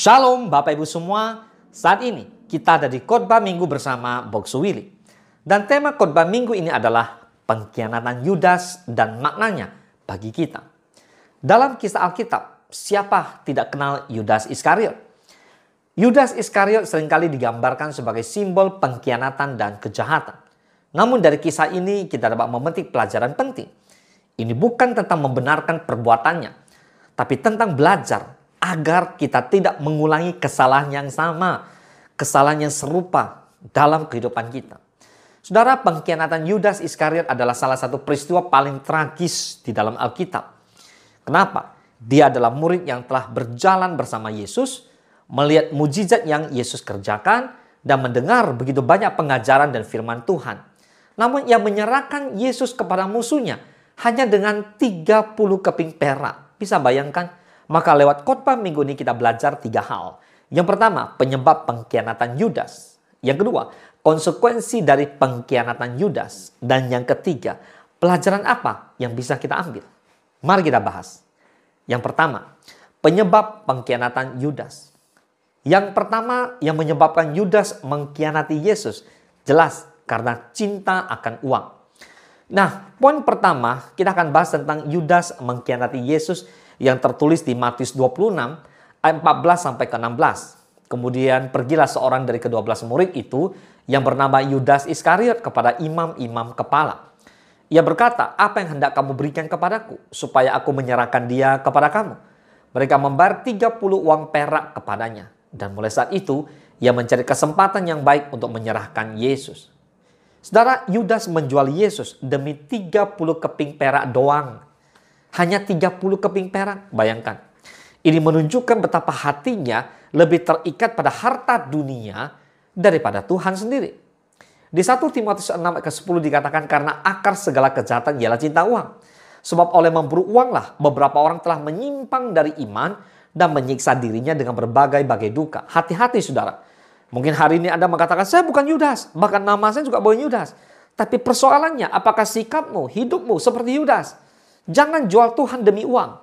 Shalom Bapak Ibu semua, saat ini kita ada di khotbah minggu bersama Boksu Willy. Dan tema khotbah minggu ini adalah pengkhianatan Yudas dan maknanya bagi kita. Dalam kisah Alkitab, siapa tidak kenal Yudas Iskariot? Yudas Iskariot seringkali digambarkan sebagai simbol pengkhianatan dan kejahatan. Namun dari kisah ini kita dapat memetik pelajaran penting. Ini bukan tentang membenarkan perbuatannya, tapi tentang belajar agar kita tidak mengulangi kesalahan yang sama, kesalahan yang serupa dalam kehidupan kita. Saudara, pengkhianatan Yudas Iskariot adalah salah satu peristiwa paling tragis di dalam Alkitab. Kenapa? Dia adalah murid yang telah berjalan bersama Yesus, melihat mujizat yang Yesus kerjakan, dan mendengar begitu banyak pengajaran dan firman Tuhan. Namun ia menyerahkan Yesus kepada musuhnya hanya dengan 30 keping perak. Bisa bayangkan? Maka lewat khotbah minggu ini kita belajar 3 hal. Yang pertama, penyebab pengkhianatan Yudas. Yang kedua, konsekuensi dari pengkhianatan Yudas. Dan yang ketiga, pelajaran apa yang bisa kita ambil? Mari kita bahas. Yang pertama, penyebab pengkhianatan Yudas. Yang pertama yang menyebabkan Yudas mengkhianati Yesus, jelas karena cinta akan uang. Nah, poin pertama kita akan bahas tentang Yudas mengkhianati Yesus yang tertulis di Matius 26 ayat 14 sampai ke 16. Kemudian pergilah seorang dari ke-12 murid itu yang bernama Yudas Iskariot kepada imam-imam kepala. Ia berkata, "Apa yang hendak kamu berikan kepadaku supaya aku menyerahkan dia kepada kamu?" Mereka membayar 30 uang perak kepadanya. Dan mulai saat itu ia mencari kesempatan yang baik untuk menyerahkan Yesus. Saudara, Yudas menjual Yesus demi 30 keping perak doang. Hanya 30 keping perak, bayangkan. Ini menunjukkan betapa hatinya lebih terikat pada harta dunia daripada Tuhan sendiri. Di 1 Timotius 6 ayat 10 dikatakan karena akar segala kejahatan ialah cinta uang. Sebab oleh memburu uanglah beberapa orang telah menyimpang dari iman dan menyiksa dirinya dengan berbagai-bagai duka. Hati-hati saudara. Mungkin hari ini Anda mengatakan, saya bukan Yudas. Bahkan nama saya juga bukan Yudas. Tapi persoalannya, apakah sikapmu, hidupmu seperti Yudas? Jangan jual Tuhan demi uang.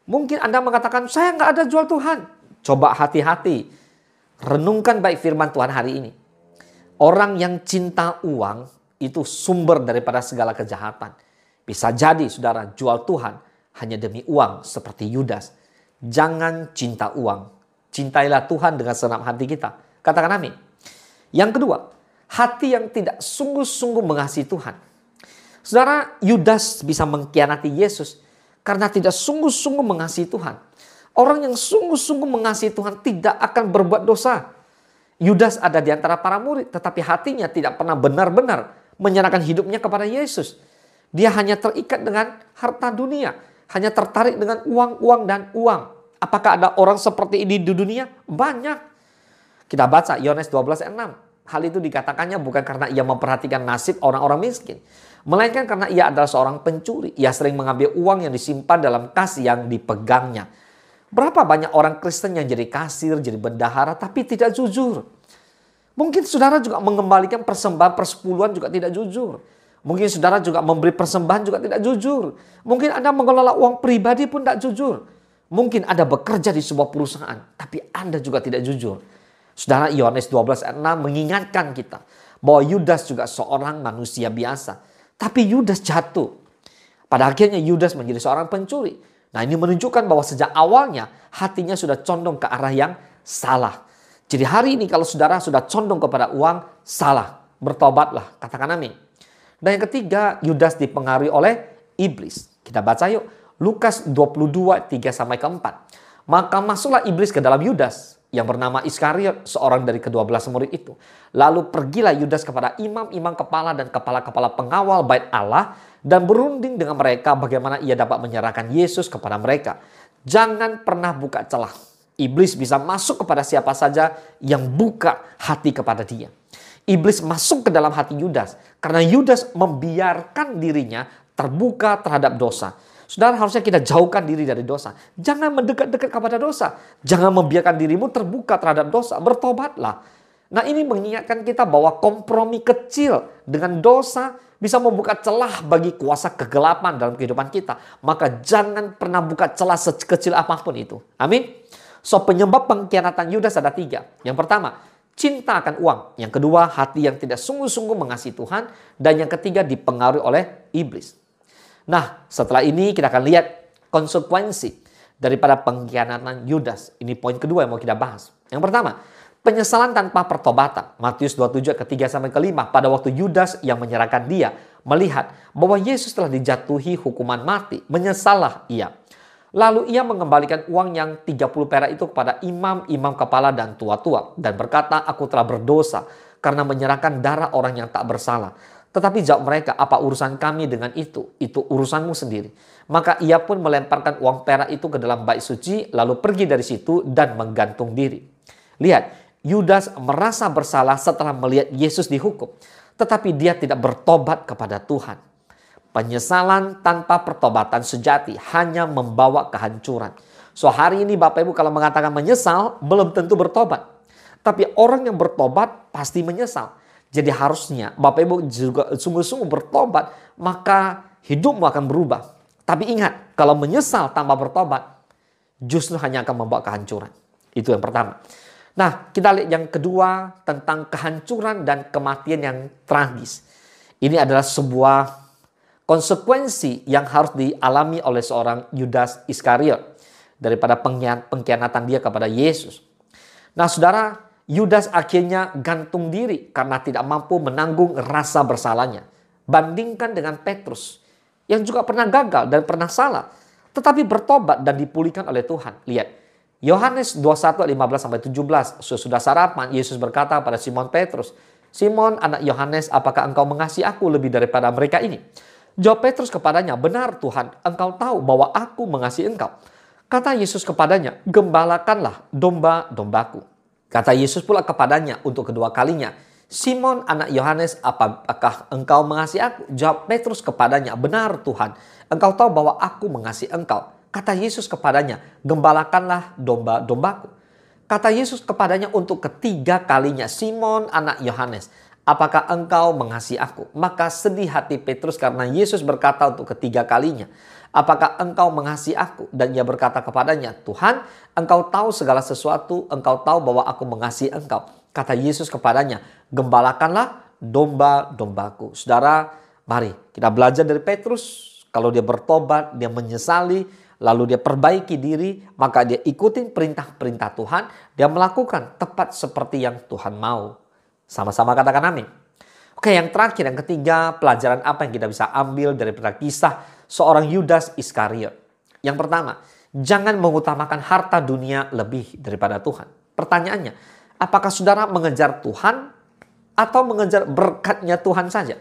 Mungkin Anda mengatakan, saya nggak ada jual Tuhan. Coba hati-hati. Renungkan baik firman Tuhan hari ini. Orang yang cinta uang itu sumber daripada segala kejahatan. Bisa jadi saudara jual Tuhan hanya demi uang seperti Yudas. Jangan cinta uang. Cintailah Tuhan dengan senang hati kita. Katakan amin. Yang kedua, hati yang tidak sungguh-sungguh mengasihi Tuhan. Saudara, Yudas bisa mengkhianati Yesus karena tidak sungguh-sungguh mengasihi Tuhan. Orang yang sungguh-sungguh mengasihi Tuhan tidak akan berbuat dosa. Yudas ada di antara para murid, tetapi hatinya tidak pernah benar-benar menyerahkan hidupnya kepada Yesus. Dia hanya terikat dengan harta dunia, hanya tertarik dengan uang dan uang. Apakah ada orang seperti ini di dunia? Banyak. Kita baca Yohanes 12 ayat 6. Hal itu dikatakannya bukan karena ia memperhatikan nasib orang-orang miskin, melainkan karena ia adalah seorang pencuri. Ia sering mengambil uang yang disimpan dalam kas yang dipegangnya. Berapa banyak orang Kristen yang jadi kasir, jadi bendahara, tapi tidak jujur. Mungkin saudara juga mengembalikan persembahan persepuluhan juga tidak jujur. Mungkin saudara juga memberi persembahan juga tidak jujur. Mungkin Anda mengelola uang pribadi pun tidak jujur. Mungkin Anda bekerja di sebuah perusahaan, tapi Anda juga tidak jujur. Saudara, Yohanes 12 ayat 6 mengingatkan kita bahwa Yudas juga seorang manusia biasa. Tapi Yudas jatuh. Pada akhirnya Yudas menjadi seorang pencuri. Nah, ini menunjukkan bahwa sejak awalnya hatinya sudah condong ke arah yang salah. Jadi hari ini kalau saudara sudah condong kepada uang, salah. Bertobatlah, katakan amin. Dan yang ketiga, Yudas dipengaruhi oleh iblis. Kita baca yuk, Lukas 22, 3-4. Maka masuklah iblis ke dalam Yudas yang bernama Iskariot, seorang dari ke-12 murid itu. Lalu pergilah Yudas kepada imam-imam kepala dan kepala-kepala pengawal bait Allah dan berunding dengan mereka bagaimana ia dapat menyerahkan Yesus kepada mereka. Jangan pernah buka celah. Iblis bisa masuk kepada siapa saja yang buka hati kepada dia. Iblis masuk ke dalam hati Yudas karena Yudas membiarkan dirinya terbuka terhadap dosa. Saudara, harusnya kita jauhkan diri dari dosa. Jangan mendekat-dekat kepada dosa. Jangan membiarkan dirimu terbuka terhadap dosa. Bertobatlah. Nah, ini mengingatkan kita bahwa kompromi kecil dengan dosa bisa membuka celah bagi kuasa kegelapan dalam kehidupan kita. Maka jangan pernah buka celah sekecil apapun itu. Amin. So, penyebab pengkhianatan Yudas ada 3. Yang pertama, cinta akan uang. Yang kedua, hati yang tidak sungguh-sungguh mengasihi Tuhan. Dan yang ketiga, dipengaruhi oleh iblis. Nah, setelah ini kita akan lihat konsekuensi daripada pengkhianatan Yudas. Ini poin kedua yang mau kita bahas. Yang pertama, penyesalan tanpa pertobatan. Matius 27 ke-3-5. Pada waktu Yudas yang menyerahkan dia melihat bahwa Yesus telah dijatuhi hukuman mati, menyesallah ia. Lalu ia mengembalikan uang yang 30 perak itu kepada imam-imam kepala dan tua-tua. Dan berkata, aku telah berdosa karena menyerahkan darah orang yang tak bersalah. Tetapi jawab mereka, apa urusan kami dengan itu? Itu urusanmu sendiri. Maka ia pun melemparkan uang perak itu ke dalam bait suci, lalu pergi dari situ dan menggantung diri. Lihat, Yudas merasa bersalah setelah melihat Yesus dihukum. Tetapi dia tidak bertobat kepada Tuhan. Penyesalan tanpa pertobatan sejati hanya membawa kehancuran. So, hari ini Bapak Ibu kalau mengatakan menyesal, belum tentu bertobat. Tapi orang yang bertobat pasti menyesal. Jadi harusnya Bapak Ibu juga sungguh-sungguh bertobat, maka hidupmu akan berubah. Tapi ingat, kalau menyesal tanpa bertobat, justru hanya akan membawa kehancuran. Itu yang pertama. Nah, kita lihat yang kedua tentang kehancuran dan kematian yang tragis. Ini adalah sebuah konsekuensi yang harus dialami oleh seorang Yudas Iskariot daripada pengkhianatan dia kepada Yesus. Nah, saudara, Yudas akhirnya gantung diri karena tidak mampu menanggung rasa bersalahnya. Bandingkan dengan Petrus yang juga pernah gagal dan pernah salah, tetapi bertobat dan dipulihkan oleh Tuhan. Lihat, Yohanes 21:15-17, sesudah sarapan Yesus berkata pada Simon Petrus, Simon anak Yohanes, apakah engkau mengasihi aku lebih daripada mereka ini? Jawab Petrus kepadanya, benar Tuhan, engkau tahu bahwa aku mengasihi engkau. Kata Yesus kepadanya, gembalakanlah domba-dombaku. Kata Yesus pula kepadanya untuk kedua kalinya, Simon anak Yohanes, apakah engkau mengasihi aku? Jawab Petrus kepadanya, benar Tuhan, engkau tahu bahwa aku mengasihi engkau. Kata Yesus kepadanya, gembalakanlah domba-dombaku. Kata Yesus kepadanya untuk ketiga kalinya, Simon anak Yohanes, apakah engkau mengasihi aku? Maka sedih hati Petrus karena Yesus berkata untuk ketiga kalinya, apakah engkau mengasihi aku? Dan ia berkata kepadanya, Tuhan, engkau tahu segala sesuatu, engkau tahu bahwa aku mengasihi engkau. Kata Yesus kepadanya, gembalakanlah domba-dombaku. Saudara, mari kita belajar dari Petrus. Kalau dia bertobat, dia menyesali, lalu dia perbaiki diri, maka dia ikutin perintah-perintah Tuhan, dia melakukan tepat seperti yang Tuhan mau. Sama-sama katakan amin. Oke, yang terakhir, yang ketiga, pelajaran apa yang kita bisa ambil daripada kisah seorang Yudas Iskariot. Yang pertama, jangan mengutamakan harta dunia lebih daripada Tuhan. Pertanyaannya, apakah saudara mengejar Tuhan atau mengejar berkatnya Tuhan saja?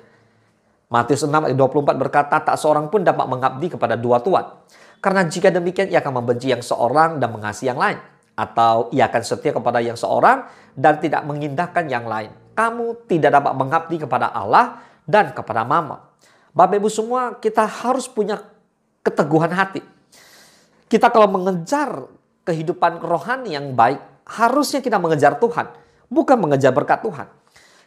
Matius 6:24 berkata, tak seorang pun dapat mengabdi kepada dua tuan. Karena jika demikian ia akan membenci yang seorang dan mengasihi yang lain. Atau ia akan setia kepada yang seorang dan tidak mengindahkan yang lain. Kamu tidak dapat mengabdi kepada Allah dan kepada Mammon. Bapak Ibu semua, kita harus punya keteguhan hati. Kita kalau mengejar kehidupan rohani yang baik, harusnya kita mengejar Tuhan, bukan mengejar berkat Tuhan.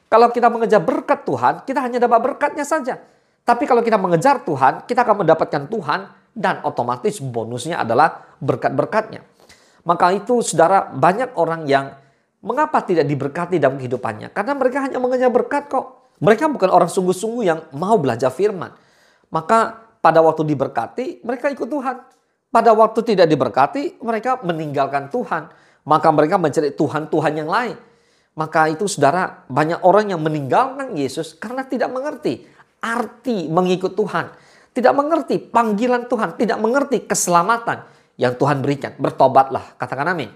Kalau kita mengejar berkat Tuhan, kita hanya dapat berkatnya saja. Tapi kalau kita mengejar Tuhan, kita akan mendapatkan Tuhan dan otomatis bonusnya adalah berkat-berkatnya. Maka itu saudara, banyak orang yang mengapa tidak diberkati dalam kehidupannya? Karena mereka hanya mengejar berkat kok. Mereka bukan orang sungguh-sungguh yang mau belajar firman. Maka pada waktu diberkati, mereka ikut Tuhan. Pada waktu tidak diberkati, mereka meninggalkan Tuhan. Maka mereka mencari Tuhan-Tuhan yang lain. Maka itu saudara, banyak orang yang meninggalkan Yesus karena tidak mengerti arti mengikut Tuhan. Tidak mengerti panggilan Tuhan, tidak mengerti keselamatan yang Tuhan berikan. Bertobatlah, katakan amin.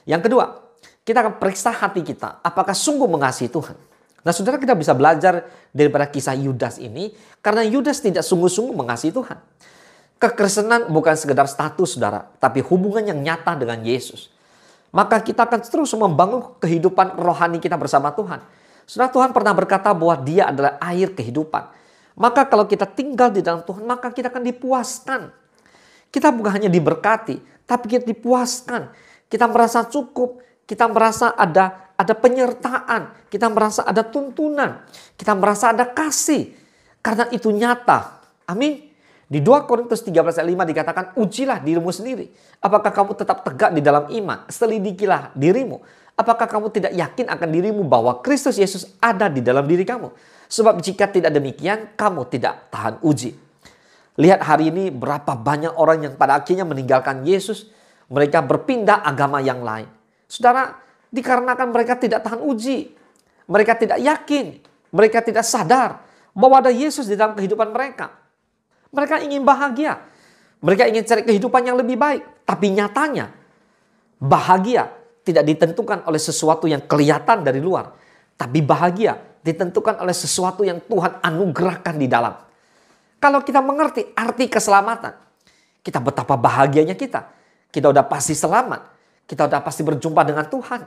Yang kedua, kita akan periksa hati kita, apakah sungguh mengasihi Tuhan. Nah saudara, kita bisa belajar daripada kisah Yudas ini, karena Yudas tidak sungguh-sungguh mengasihi Tuhan. Kekristenan bukan sekedar status saudara, tapi hubungan yang nyata dengan Yesus. Maka kita akan terus membangun kehidupan rohani kita bersama Tuhan. Saudara, Tuhan pernah berkata bahwa Dia adalah air kehidupan. Maka kalau kita tinggal di dalam Tuhan, maka kita akan dipuaskan. Kita bukan hanya diberkati, tapi kita dipuaskan. Kita merasa cukup, kita merasa ada penyertaan, kita merasa ada tuntunan, kita merasa ada kasih. Karena itu nyata. Amin. Di 2 Korintus 13 ayat 5 dikatakan, ujilah dirimu sendiri. Apakah kamu tetap tegak di dalam iman? Selidikilah dirimu. Apakah kamu tidak yakin akan dirimu bahwa Kristus Yesus ada di dalam diri kamu? Sebab jika tidak demikian, kamu tidak tahan uji. Lihat hari ini berapa banyak orang yang pada akhirnya meninggalkan Yesus. Mereka berpindah agama yang lain. Saudara, dikarenakan mereka tidak tahan uji. Mereka tidak yakin. Mereka tidak sadar bahwa ada Yesus di dalam kehidupan mereka. Mereka ingin bahagia. Mereka ingin cari kehidupan yang lebih baik. Tapi nyatanya, bahagia tidak ditentukan oleh sesuatu yang kelihatan dari luar. Tapi bahagia ditentukan oleh sesuatu yang Tuhan anugerahkan di dalam. Kalau kita mengerti arti keselamatan, kita betapa bahagianya kita. Kita udah pasti selamat. Kita udah pasti berjumpa dengan Tuhan.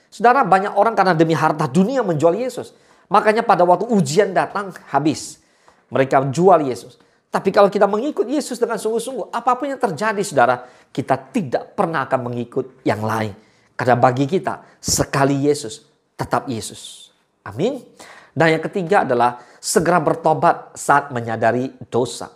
Saudara, banyak orang karena demi harta dunia menjual Yesus. Makanya pada waktu ujian datang, habis. Mereka jual Yesus. Tapi kalau kita mengikut Yesus dengan sungguh-sungguh, apapun yang terjadi, saudara, kita tidak pernah akan mengikut yang lain. Karena bagi kita, sekali Yesus, tetap Yesus. Amin. Dan yang ketiga adalah segera bertobat saat menyadari dosa.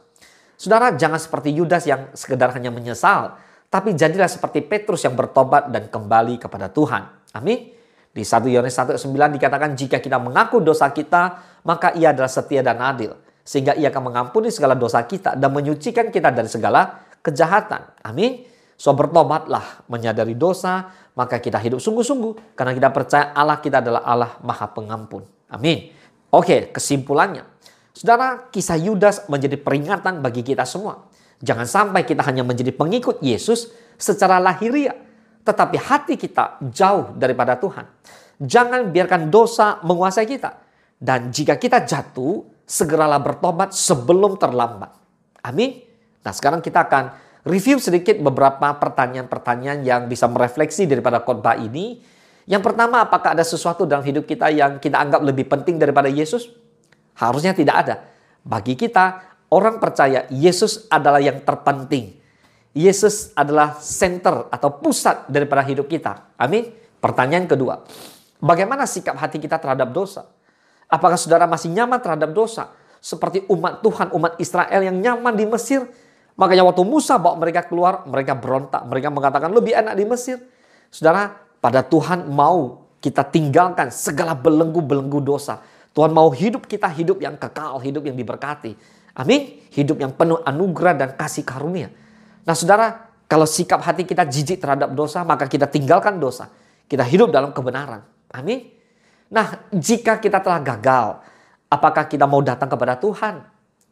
Saudara, jangan seperti Yudas yang sekedar hanya menyesal, tapi jadilah seperti Petrus yang bertobat dan kembali kepada Tuhan. Amin. Di 1 Yohanes 1:9 dikatakan, jika kita mengaku dosa kita, maka Ia adalah setia dan adil, sehingga Ia akan mengampuni segala dosa kita dan menyucikan kita dari segala kejahatan. Amin. So bertobatlah menyadari dosa, maka kita hidup sungguh-sungguh karena kita percaya Allah kita adalah Allah Maha Pengampun. Amin. Oke, kesimpulannya. Saudara, kisah Yudas menjadi peringatan bagi kita semua. Jangan sampai kita hanya menjadi pengikut Yesus secara lahiriah, tetapi hati kita jauh daripada Tuhan. Jangan biarkan dosa menguasai kita. Dan jika kita jatuh, segeralah bertobat sebelum terlambat. Amin. Nah, sekarang kita akan review sedikit beberapa pertanyaan-pertanyaan yang bisa merefleksi daripada khotbah ini. Yang pertama, apakah ada sesuatu dalam hidup kita yang kita anggap lebih penting daripada Yesus? Harusnya tidak ada. Bagi kita, orang percaya Yesus adalah yang terpenting. Yesus adalah center atau pusat daripada hidup kita. Amin. Pertanyaan kedua, bagaimana sikap hati kita terhadap dosa? Apakah saudara masih nyaman terhadap dosa? Seperti umat Tuhan, umat Israel yang nyaman di Mesir. Makanya waktu Musa bawa mereka keluar, mereka berontak. Mereka mengatakan lebih enak di Mesir. Saudara, pada Tuhan mau kita tinggalkan segala belenggu-belenggu dosa. Tuhan mau hidup kita hidup yang kekal, hidup yang diberkati. Amin. Hidup yang penuh anugerah dan kasih karunia. Nah, saudara, kalau sikap hati kita jijik terhadap dosa, maka kita tinggalkan dosa. Kita hidup dalam kebenaran. Amin. Nah, jika kita telah gagal, apakah kita mau datang kepada Tuhan?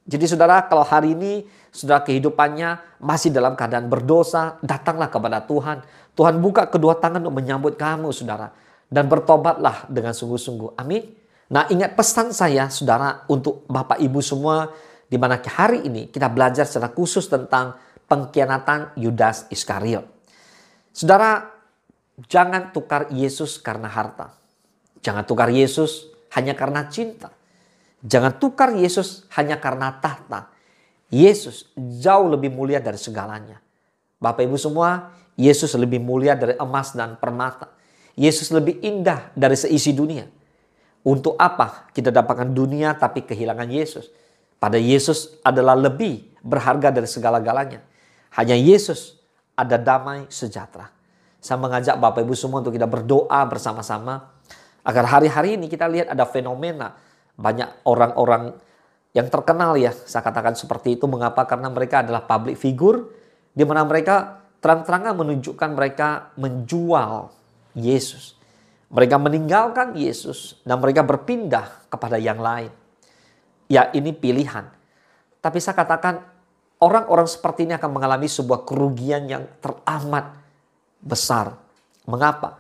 Jadi saudara, kalau hari ini saudara kehidupannya masih dalam keadaan berdosa, datanglah kepada Tuhan. Tuhan buka kedua tangan untuk menyambut kamu, saudara. Dan bertobatlah dengan sungguh-sungguh. Amin. Nah, ingat pesan saya, saudara, untuk Bapak Ibu semua, di mana hari ini kita belajar secara khusus tentang pengkhianatan Yudas Iskariot. Saudara, jangan tukar Yesus karena harta. Jangan tukar Yesus hanya karena cinta. Jangan tukar Yesus hanya karena tahta. Yesus jauh lebih mulia dari segalanya. Bapak Ibu semua, Yesus lebih mulia dari emas dan permata. Yesus lebih indah dari seisi dunia. Untuk apa kita dapatkan dunia tapi kehilangan Yesus? Pada Yesus adalah lebih berharga dari segala-galanya. Hanya Yesus ada damai sejahtera. Saya mengajak Bapak Ibu semua untuk kita berdoa bersama-sama. Agar hari-hari ini kita lihat ada fenomena. Banyak orang-orang yang terkenal ya. Saya katakan seperti itu. Mengapa? Karena mereka adalah public figure. Di mana mereka terang-terangan menunjukkan mereka menjual Yesus. Mereka meninggalkan Yesus. Dan mereka berpindah kepada yang lain. Ya, ini pilihan. Tapi saya katakan orang-orang seperti ini akan mengalami sebuah kerugian yang teramat besar. Mengapa?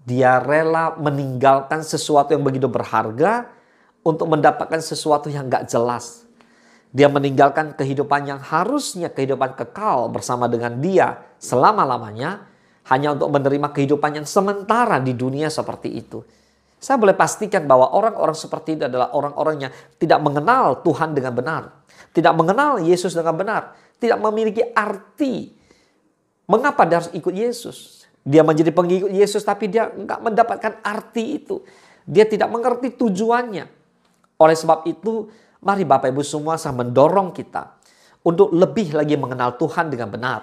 Dia rela meninggalkan sesuatu yang begitu berharga untuk mendapatkan sesuatu yang gak jelas. Dia meninggalkan kehidupan yang harusnya kehidupan kekal bersama dengan dia selama-lamanya hanya untuk menerima kehidupan yang sementara di dunia seperti itu. Saya boleh pastikan bahwa orang-orang seperti itu adalah orang-orang yang tidak mengenal Tuhan dengan benar. Tidak mengenal Yesus dengan benar. Tidak memiliki arti. Mengapa dia harus ikut Yesus? Dia menjadi pengikut Yesus tapi dia enggak mendapatkan arti itu. Dia tidak mengerti tujuannya. Oleh sebab itu, mari Bapak Ibu semua saya mendorong kita untuk lebih lagi mengenal Tuhan dengan benar.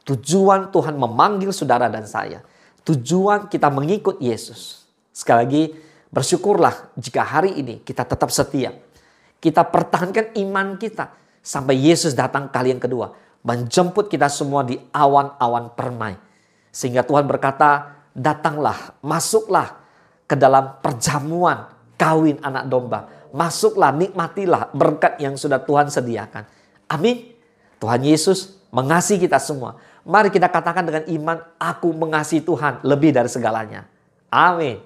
Tujuan Tuhan memanggil saudara dan saya. Tujuan kita mengikut Yesus. Sekali lagi, bersyukurlah jika hari ini kita tetap setia. Kita pertahankan iman kita sampai Yesus datang kali yang kedua. Menjemput kita semua di awan-awan permai. Sehingga Tuhan berkata, datanglah, masuklah ke dalam perjamuan kawin anak domba. Masuklah, nikmatilah berkat yang sudah Tuhan sediakan. Amin. Tuhan Yesus mengasihi kita semua. Mari kita katakan dengan iman, aku mengasihi Tuhan lebih dari segalanya. Amin.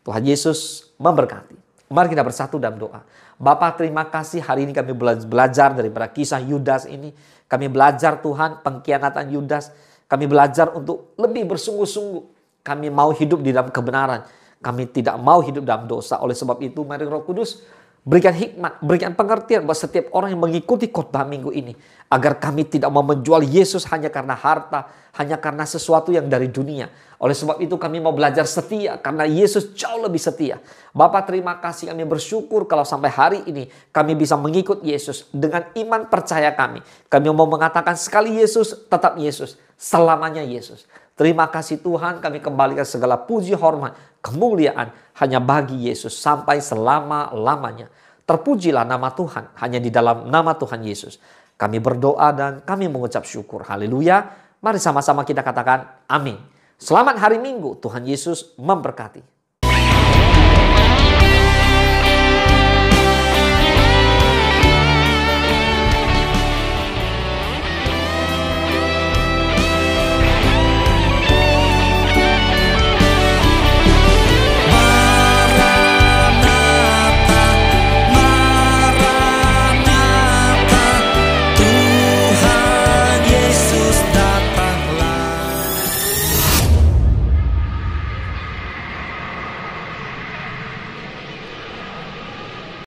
Tuhan Yesus memberkati. Mari kita bersatu dalam doa. Bapa, terima kasih hari ini kami belajar daripada kisah Yudas ini. Kami belajar Tuhan pengkhianatan Yudas. Kami belajar untuk lebih bersungguh-sungguh. Kami mau hidup di dalam kebenaran. Kami tidak mau hidup dalam dosa. Oleh sebab itu, mari Roh Kudus berikan hikmat, berikan pengertian buat setiap orang yang mengikuti khotbah minggu ini. Agar kami tidak mau menjual Yesus hanya karena harta, hanya karena sesuatu yang dari dunia. Oleh sebab itu kami mau belajar setia, karena Yesus jauh lebih setia. Bapa, terima kasih, kami bersyukur kalau sampai hari ini kami bisa mengikut Yesus dengan iman percaya kami. Kami mau mengatakan sekali Yesus, tetap Yesus, selamanya Yesus. Terima kasih Tuhan, kami kembalikan segala puji, hormat, kemuliaan hanya bagi Yesus sampai selama-lamanya. Terpujilah nama Tuhan hanya di dalam nama Tuhan Yesus. Kami berdoa dan kami mengucap syukur. Haleluya. Mari sama-sama kita katakan amin. Selamat hari Minggu. Tuhan Yesus memberkati.